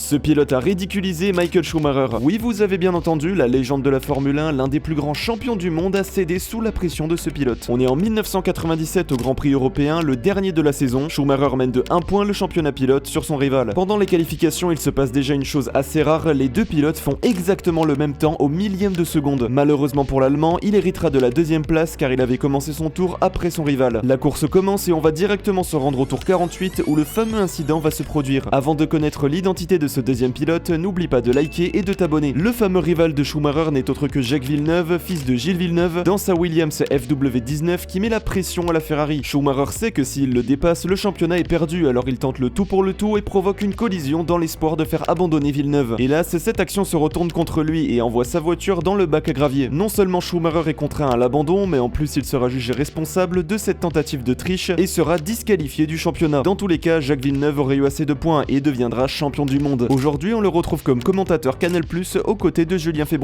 Ce pilote a ridiculisé Michael Schumacher. Oui, vous avez bien entendu, la légende de la Formule 1, l'un des plus grands champions du monde, a cédé sous la pression de ce pilote. On est en 1997 au Grand Prix européen, le dernier de la saison. Schumacher mène de 1 point le championnat pilote sur son rival. Pendant les qualifications, il se passe déjà une chose assez rare, les deux pilotes font exactement le même temps au millième de seconde. Malheureusement pour l'Allemand, il héritera de la deuxième place car il avait commencé son tour après son rival. La course commence et on va directement se rendre au tour 48 où le fameux incident va se produire. Avant de connaître l'identité de ce deuxième pilote, n'oublie pas de liker et de t'abonner. Le fameux rival de Schumacher n'est autre que Jacques Villeneuve, fils de Gilles Villeneuve, dans sa Williams FW19 qui met la pression à la Ferrari. Schumacher sait que s'il le dépasse, le championnat est perdu, alors il tente le tout pour le tout et provoque une collision dans l'espoir de faire abandonner Villeneuve. Hélas, cette action se retourne contre lui et envoie sa voiture dans le bac à gravier. Non seulement Schumacher est contraint à l'abandon, mais en plus il sera jugé responsable de cette tentative de triche et sera disqualifié du championnat. Dans tous les cas, Jacques Villeneuve aurait eu assez de points et deviendra champion du monde. Aujourd'hui, on le retrouve comme commentateur Canal+ aux côtés de Julien Febvre.